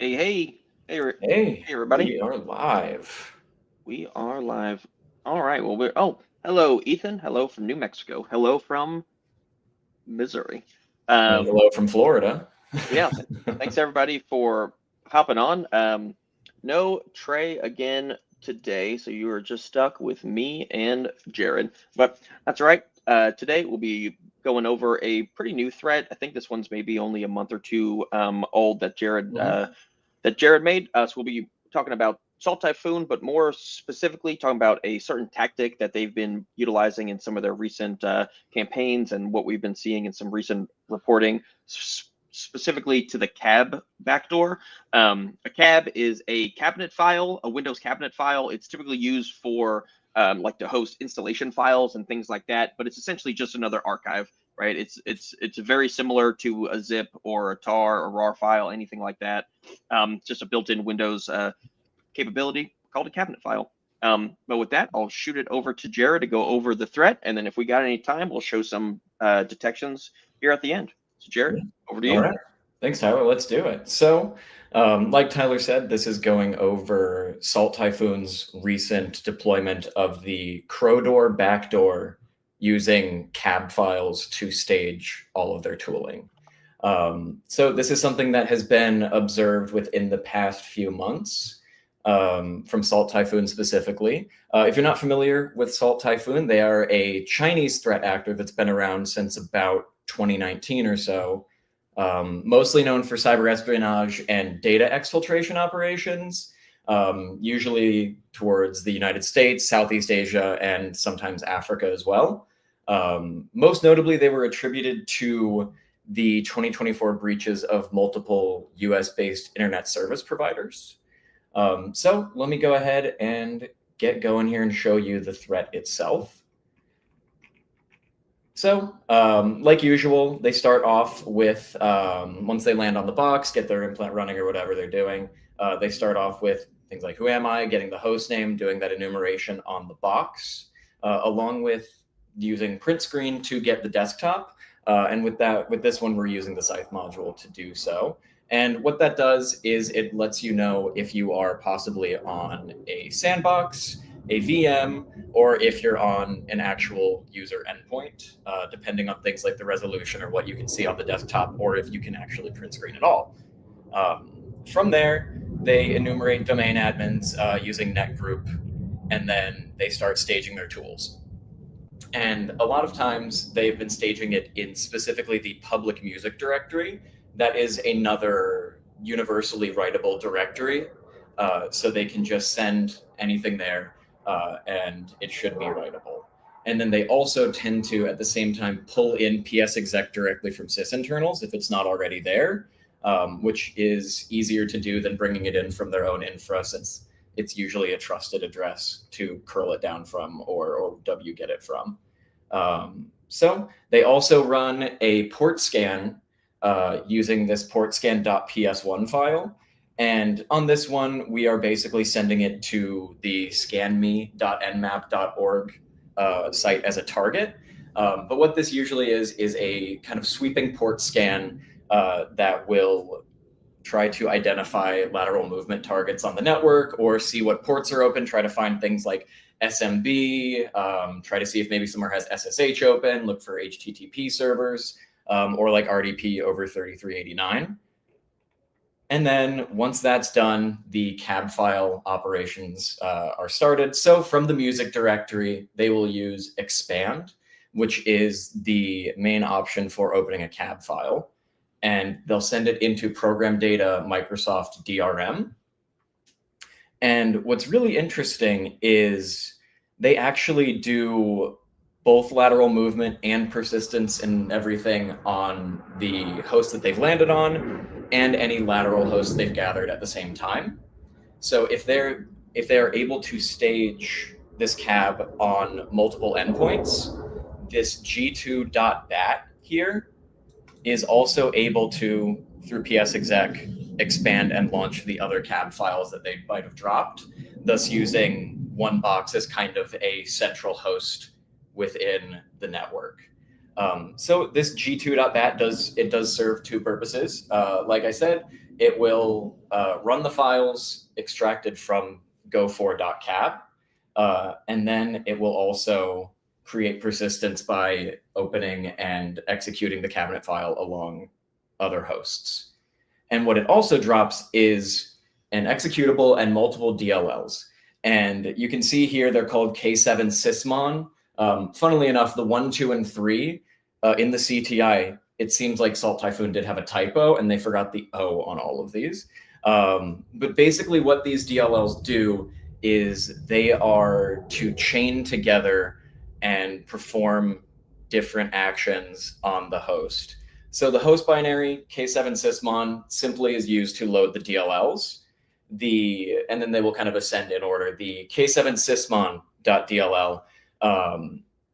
Hey, hey, hey, Hey, hey, everybody. we are live. We are live. All right. Well, hello, Ethan. Hello from New Mexico. Hello from Missouri. And Um, hello from Florida. yeah. Thanks everybody for hopping on. No Trey again today, so you are just stuck with me and Jared. But that's all right. Today we'll be going over a pretty new thread. I think this one's maybe only a month or two old that Mhm. Jared made. So we'll be talking about Salt Typhoon, but more specifically talking about a certain tactic that they've been utilizing in some of their recent campaigns and what we've been seeing in some recent reporting, specifically to the cab backdoor. A cab is a cabinet file, a Windows cabinet file. It's typically used for like to host installation files and things like that, but it's essentially just another archive, right? It's very similar to a zip or a tar or RAR file, anything like that. Just a built-in Windows capability called a cabinet file. But with that, I'll shoot it over to Jared to go over the threat, and then if we got any time, we'll show some detections here at the end. So Jared, Yeah. over to All you. right. Thanks, Tyler. Let's do it. Like Tyler said, this is going over Salt Typhoon's recent deployment of the Crowdoor backdoor using cab files to stage all of their tooling. So this is something that has been observed within the past few months from Salt Typhoon specifically. If you're not familiar with Salt Typhoon, they are a Chinese threat actor that's been around since about 2019 or so, mostly known for cyber espionage and data exfiltration operations, usually towards the United States, Southeast Asia, and sometimes Africa as well. Most notably, they were attributed to the 2024 breaches of multiple US-based internet service providers. So let me go ahead and get going here and show you the threat itself. So, like usual, they start off with, once they land on the box, get their implant running or whatever they're doing, they start off with things like, who am I, getting the host name, doing that enumeration on the box, along with using print screen to get the desktop. And with this one, we're using the Scythe module to do so. And what that does is it lets you know if you are possibly on a sandbox, a VM, or if you're on an actual user endpoint, depending on things like the resolution or what you can see on the desktop, or if you can actually print screen at all. From there, they enumerate domain admins using netgroup, and then they start staging their tools. And a lot of times they've been staging it in specifically the public music directory. That is another universally writable directory. So they can just send anything there and it should be writable. And then they also tend to, at the same time, pull in psexec directly from sysinternals if it's not already there, which is easier to do than bringing it in from their own infra, since it's usually a trusted address to curl it down from or wget it from. So they also run a port scan using this portscan.ps1 file. And on this one, we are basically sending it to the scanme.nmap.org site as a target. But what this usually is a kind of sweeping port scan that will try to identify lateral movement targets on the network or see what ports are open, try to find things like SMB, try to see if maybe somewhere has SSH open, look for HTTP servers, or like RDP over 3389. And then once that's done, the cab file operations are started. So from the music directory, they will use expand, which is the main option for opening a cab file. And they'll send it into program data Microsoft DRM. And what's really interesting is they actually do both lateral movement and persistence and everything on the host that they've landed on and any lateral hosts they've gathered at the same time. So if they're able to stage this cab on multiple endpoints, this g2.bat here is also able to, through psexec, expand and launch the other cab files that they might have dropped, thus using one box as kind of a central host within the network. So this g2.bat does serve two purposes. Like I said, it will run the files extracted from go4.cab, and then it will also create persistence by opening and executing the cabinet file along other hosts. And what it also drops is an executable and multiple DLLs. And you can see here they're called K7 sysmon. Funnily enough, the 1, 2, and 3 in the CTI, it seems like Salt Typhoon did have a typo and they forgot the O on all of these. But basically what these DLLs do is they are to chain together and perform different actions on the host. So the host binary K7 sysmon simply is used to load the DLLs. And then they will kind of ascend in order. The K7 sysmon.dll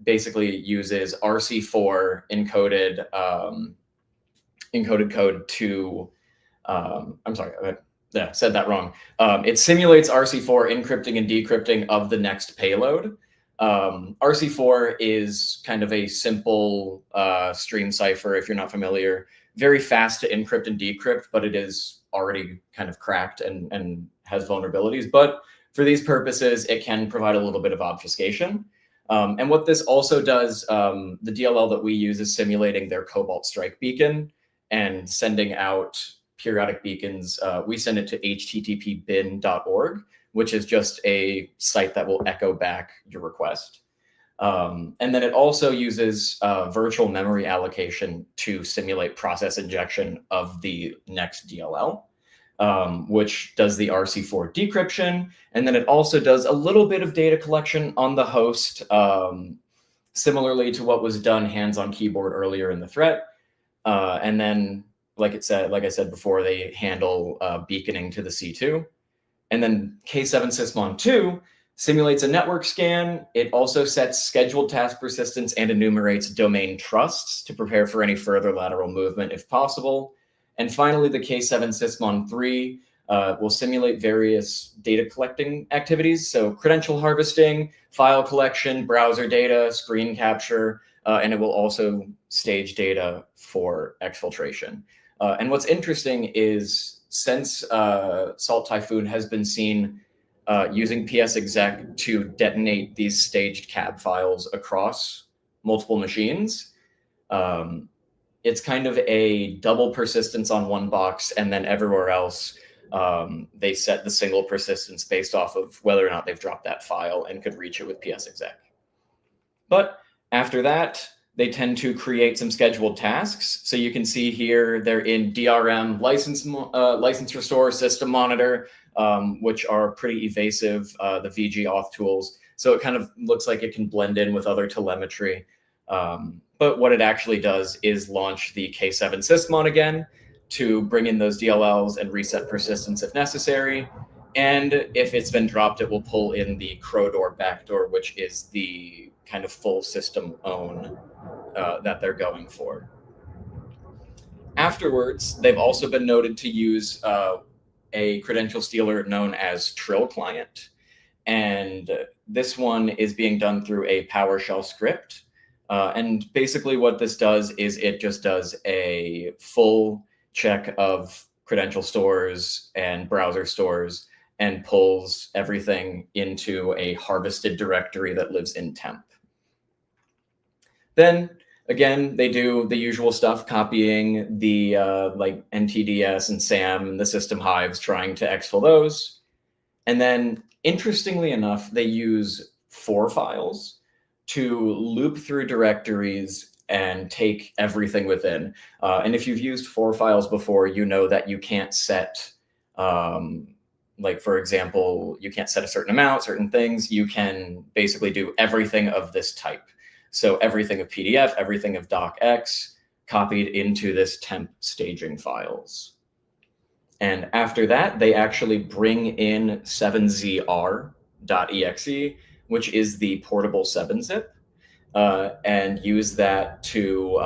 basically uses RC4 encoded code to, I'm sorry, I said that wrong. It simulates RC4 encrypting and decrypting of the next payload. RC4 is kind of a simple stream cipher, if you're not familiar. Very fast to encrypt and decrypt, but it is already kind of cracked and has vulnerabilities. But for these purposes, it can provide a little bit of obfuscation. And what this also does, the DLL that we use is simulating their Cobalt Strike beacon and sending out periodic beacons. We send it to http://bin.org, which is just a site that will echo back your request. And then it also uses virtual memory allocation to simulate process injection of the next DLL, which does the RC4 decryption. And then it also does a little bit of data collection on the host, similarly to what was done hands-on keyboard earlier in the threat. And then, like I said before, they handle beaconing to the C2. And then K7 sysmon 2 simulates a network scan. It also sets scheduled task persistence and enumerates domain trusts to prepare for any further lateral movement if possible. And finally, the K7 sysmon 3 will simulate various data collecting activities. So credential harvesting, file collection, browser data, screen capture, and it will also stage data for exfiltration. And what's interesting is since Salt Typhoon has been seen using PSExec to detonate these staged cab files across multiple machines, it's kind of a double persistence on one box, and then everywhere else, they set the single persistence based off of whether or not they've dropped that file and could reach it with PSExec. But after that, they tend to create some scheduled tasks. So you can see here they're in DRM, license restore, system monitor, which are pretty evasive, the VG auth tools. So it kind of looks like it can blend in with other telemetry. But what it actually does is launch the K7 sysmon again to bring in those DLLs and reset persistence if necessary. And if it's been dropped, it will pull in the Crodor backdoor, which is the kind of full system own that they're going for. Afterwards, they've also been noted to use a credential stealer known as Trill Client. And this one is being done through a PowerShell script. And basically what this does is it just does a full check of credential stores and browser stores and pulls everything into a harvested directory that lives in temp. Then again, they do the usual stuff, copying the like NTDS and SAM and the system hives, trying to exfil those. And then interestingly enough, they use 4 files to loop through directories and take everything within. And if you've used 4 files before, you know that you can't set, like for example, you can't set a certain amount, certain things. You can basically do everything of this type. So everything of PDF, everything of docx copied into this temp staging files. And after that, they actually bring in 7zr.exe, which is the portable 7-zip, and use that to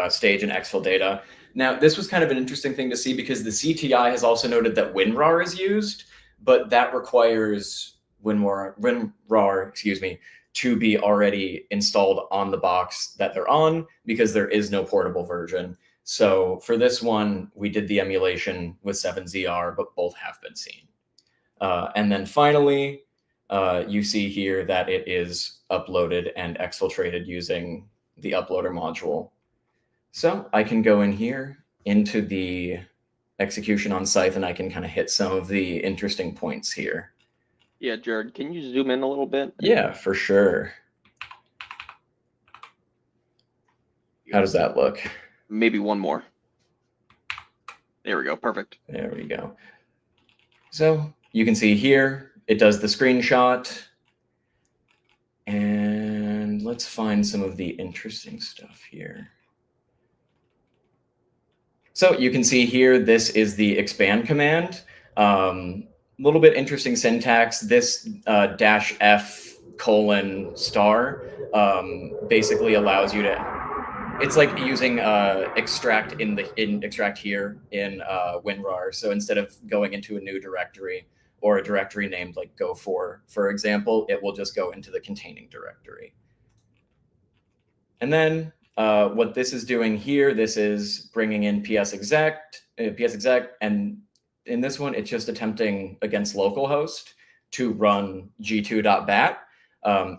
stage and exfil data. Now, this was kind of an interesting thing to see because the CTI has also noted that WinRAR is used, but that requires WinRAR, excuse me, to be already installed on the box that they're on, because there is no portable version. So for this one, we did the emulation with 7ZR, but both have been seen. And then finally, you see here that it is uploaded and exfiltrated using the uploader module. So I can go in here into the execution on Scythe, and I can kind of hit some of the interesting points here. Yeah, Jared, can you zoom in a little bit? Yeah, for sure. How does that look? Maybe one more. There we go. Perfect. There we go. So you can see here, it does the screenshot. And let's find some of the interesting stuff here. So you can see here, this is the expand command. Little bit interesting syntax. This -F:* basically allows you to, it's like using extract extract here in WinRAR. So instead of going into a new directory or a directory named like go4, for example, it will just go into the containing directory. And then what this is doing here, this is bringing in psexec, and in this one, it's just attempting against localhost to run g2.bat.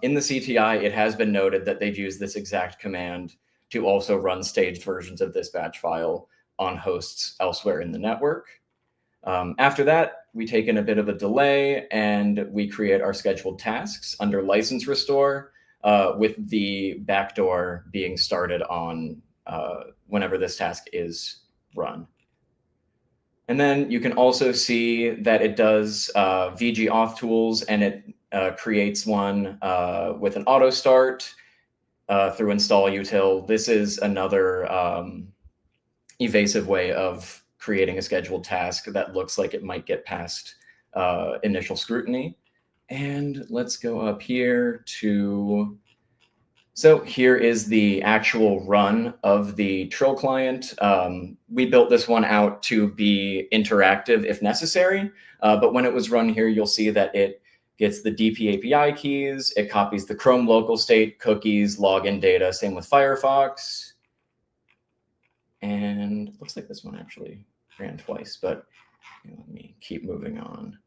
In the CTI, it has been noted that they've used this exact command to also run staged versions of this batch file on hosts elsewhere in the network. After that, we take in a bit of a delay and we create our scheduled tasks under license restore, with the backdoor being started on whenever this task is run. And then you can also see that it does VG auth tools, and it creates one with an auto start through install util. This is another evasive way of creating a scheduled task that looks like it might get past initial scrutiny. And let's go up here to, so here is the actual run of the Trill client. We built this one out to be interactive if necessary, but when it was run here, you'll see that it gets the DP API keys, it copies the Chrome local state, cookies, login data, same with Firefox. And it looks like this one actually ran twice, but let me keep moving on.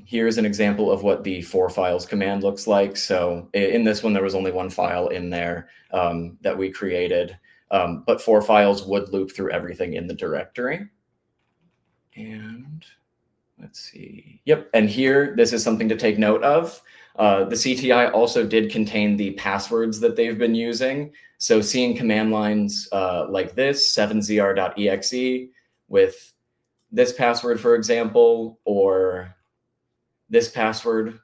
Here's an example of what the 4 files command looks like. So in this one, there was only 1 file in there that we created, but 4 files would loop through everything in the directory. And let's see. Yep. And here, this is something to take note of. The CTI also did contain the passwords that they've been using. So seeing command lines like this, 7zr.exe with this password, for example, or this password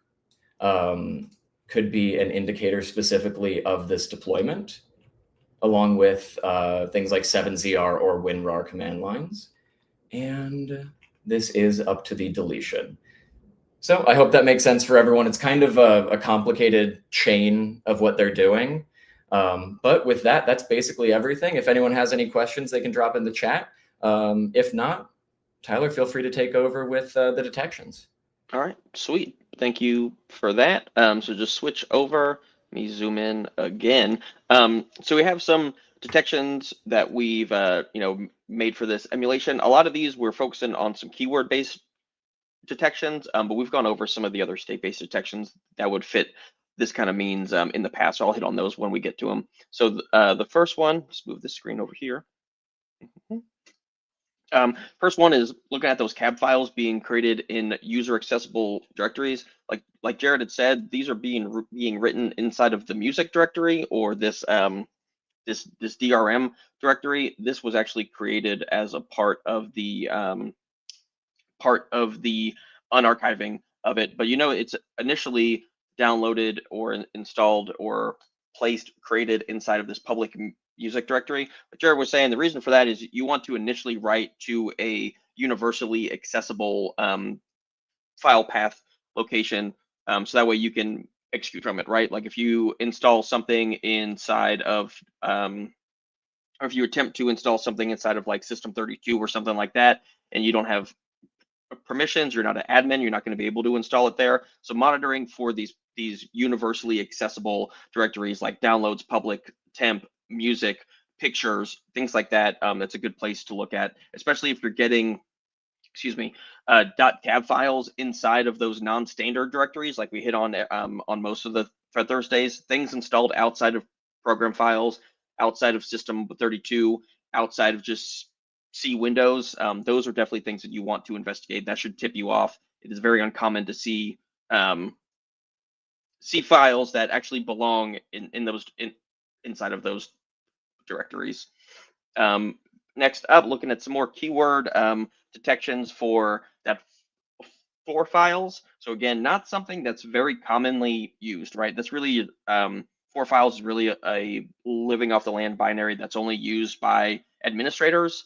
could be an indicator specifically of this deployment, along with things like 7zr or WinRAR command lines. And this is up to the deletion. So I hope that makes sense for everyone. It's kind of a complicated chain of what they're doing. But with that, that's basically everything. If anyone has any questions, they can drop in the chat. If not, Tyler, feel free to take over with the detections. All right, sweet. Thank you for that. So just switch over. Let me zoom in again. So we have some detections that we've made for this emulation. A lot of these we're focusing on some keyword-based detections, but we've gone over some of the other state-based detections that would fit this kind of means in the past. So I'll hit on those when we get to them. So the first one, let's move this screen over here. First one is looking at those cab files being created in user accessible directories. Like Jared had said, these are being written inside of the music directory or this this DRM directory. This was actually created as a part of the unarchiving of it, but it's initially downloaded or installed or created inside of this public music directory. But Jared was saying the reason for that is you want to initially write to a universally accessible file path location, so that way you can execute from it, right? Like if you install something inside of or if you attempt to install something inside of like system 32 or something like that, and you don't have permissions, you're not an admin, you're not going to be able to install it there. So monitoring for these universally accessible directories like downloads, public, temp, music, pictures, things like that. That's a good place to look at, especially if you're getting, excuse me, .cab files inside of those non-standard directories, like we hit on most of the Thread Thursdays. Things installed outside of program files, outside of System 32, outside of just C Windows. Those are definitely things that you want to investigate. That should tip you off. It is very uncommon to see files that actually belong inside of those directories. Next up, looking at some more keyword detections for that for files. So again, not something that's very commonly used, right? That's really for files is really a living off the land binary that's only used by administrators,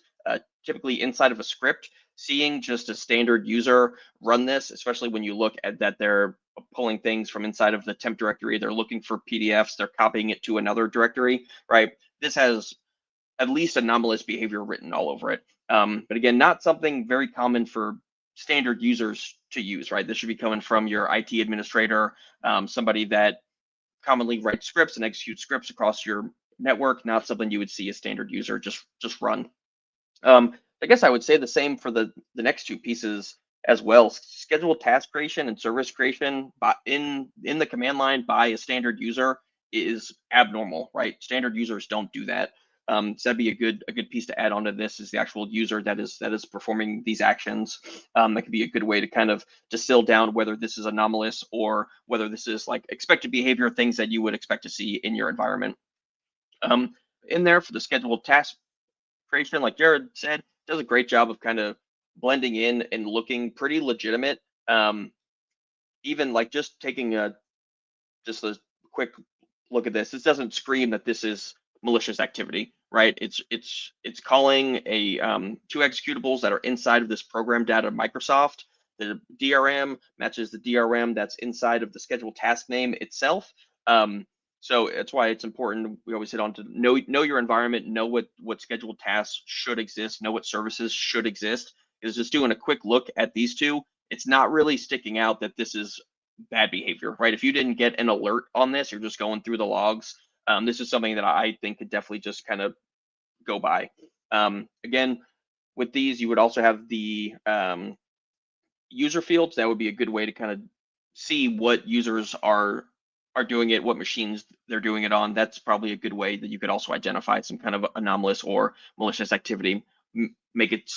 typically inside of a script. Seeing just a standard user run this, especially when you look at that they're pulling things from inside of the temp directory, they're looking for PDFs, they're copying it to another directory, right? This has at least anomalous behavior written all over it. But again, not something very common for standard users to use, right? This should be coming from your IT administrator, somebody that commonly writes scripts and executes scripts across your network, not something you would see a standard user just run. I guess I would say the same for the next two pieces as well. Scheduled task creation and service creation in the command line by a standard user is abnormal, right? Standard users don't do that. So that'd be a good piece to add onto this is the actual user that is performing these actions. That could be a good way to kind of distill down whether this is anomalous or whether this is like expected behavior, things that you would expect to see in your environment. In there for the scheduled task creation, like Jared said, does a great job of kind of blending in and looking pretty legitimate. Even like just taking a quick look at this, this doesn't scream that this is malicious activity, right? It's calling a two executables that are inside of this program data Microsoft. The DRM matches the DRM that's inside of the scheduled task name itself. So that's why it's important. We always hit on to know your environment, know what scheduled tasks should exist, know what services should exist. Is just doing a quick look at these two. It's not really sticking out that this is bad behavior, right? If you didn't get an alert on this, you're just going through the logs. This is something that I think could definitely just kind of go by. Again, with these, you would also have the user fields. That would be a good way to kind of see what users are doing it, what machines they're doing it on. That's probably a good way that you could also identify some kind of anomalous or malicious activity, make it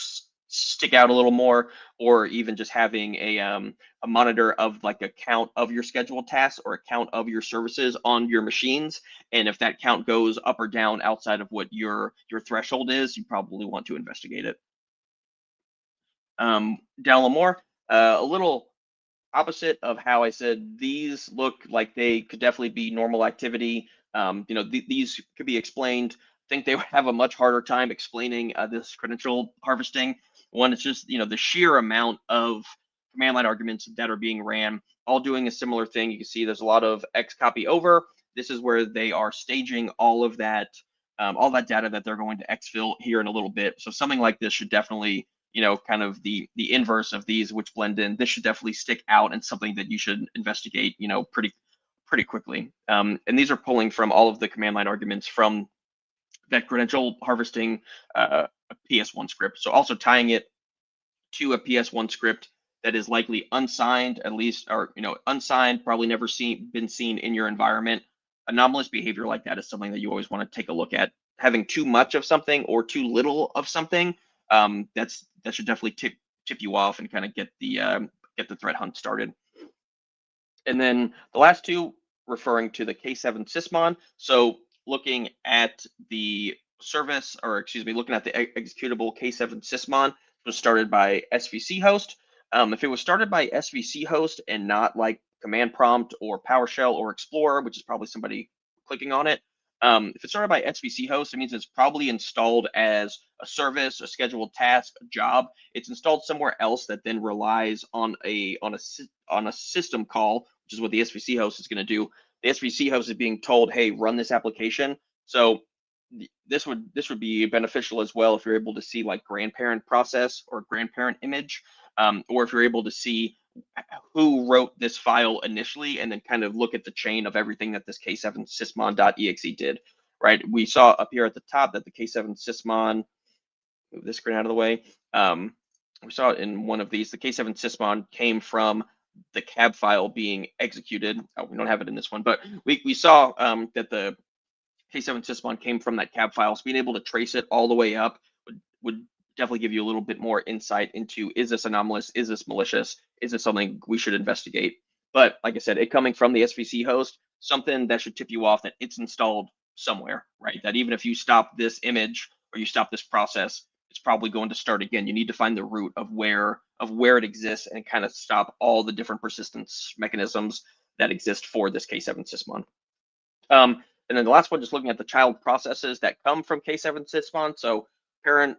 stick out a little more, or even just having a monitor of like a count of your scheduled tasks or a count of your services on your machines. And if that count goes up or down outside of what your threshold is, you probably want to investigate it. Down a little more, a little opposite of how I said these look like they could definitely be normal activity. These could be explained. I think they would have a much harder time explaining this credential harvesting. One, it's just the sheer amount of command line arguments that are being ran, all doing a similar thing. You can see there's a lot of X copy over. This is where they are staging all of that, data that they're going to exfil here in a little bit. So something like this should definitely kind of the inverse of these, which blend in. This should definitely stick out and something that you should investigate, pretty quickly. And these are pulling from all of the command line arguments from that credential harvesting PS1 script. So also tying it to a PS1 script that is likely unsigned, at least, or unsigned, probably never been seen in your environment. Anomalous behavior like that is something that you always want to take a look at. Having too much of something or too little of something, that should definitely tip you off and kind of get the threat hunt started. And then the last two referring to the K7 sysmon. So looking at the service, or excuse me, looking at the executable K7 sysmon was started by SVC host. If it was started by SVC host and not like command prompt or PowerShell or Explorer, which is probably somebody clicking on it, if it's started by SVC host, it means it's probably installed as a service, a scheduled task, a job. It's installed somewhere else that then relies on a system call, which is what the SVC host is going to do. The SVC host is being told, hey, run this application. So this would be beneficial as well if you're able to see like grandparent process or grandparent image, or if you're able to see who wrote this file initially and then kind of look at the chain of everything that this K7sysmon.exe did, right? We saw up here at the top that the K7sysmon, move this screen out of the way. We saw it in one of these. The K7sysmon came from the cab file being executed. Oh, we don't have it in this one, but we saw that the K7sysmon came from that cab file. So being able to trace it all the way up would definitely give you a little bit more insight into, is this anomalous? Is this malicious? Is this something we should investigate? But like I said, it coming from the SVC host, something that should tip you off that it's installed somewhere, right? That even if you stop this image or you stop this process, it's probably going to start again. You need to find the root of where it exists and kind of stop all the different persistence mechanisms that exist for this K7sysmon. And then the last one, just looking at the child processes that come from K7sysmon. So parent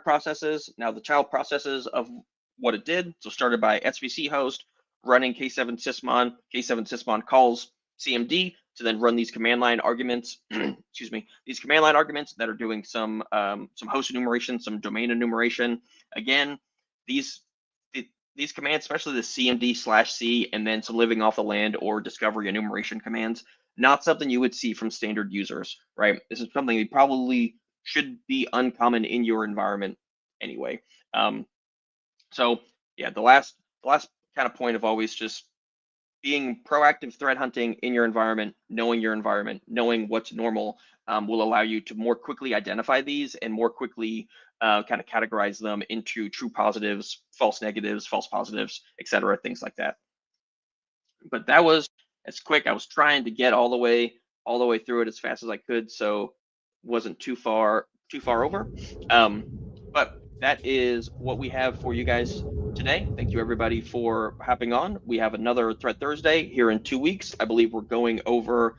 processes. Now the child processes of what it did. So started by SVC host running K7sysmon. K7sysmon calls CMD to then run these command line arguments. Excuse me. These command line arguments that are doing some host enumeration, some domain enumeration. Again, these commands, especially the CMD/C, and then some living off the land or discovery enumeration commands, not something you would see from standard users, right? This is something that probably should be uncommon in your environment anyway. So yeah, the last kind of point of always just being proactive threat hunting in your environment, knowing what's normal, will allow you to more quickly identify these and more quickly kind of categorize them into true positives, false negatives, false positives, etc., things like that. But that was as quick. I was trying to get all the way through it as fast as I could, so wasn't too far over. But that is what we have for you guys today. Thank you everybody for hopping on. We have another Threat Thursday here in 2 weeks. I believe we're going over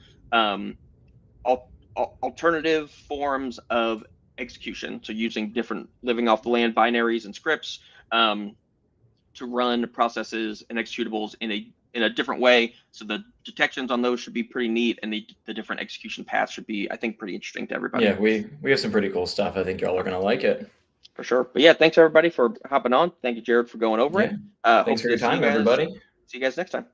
alternative forms of execution. So using different living off the land binaries and scripts to run processes and executables in a different way. So the detections on those should be pretty neat, and the different execution paths should be, I think, pretty interesting to everybody. Yeah, we have some pretty cool stuff. I think y'all are gonna like it. For sure. But yeah, thanks everybody for hopping on. Thank you, Jared, for going over it. Thanks for your time, everybody. See you guys next time.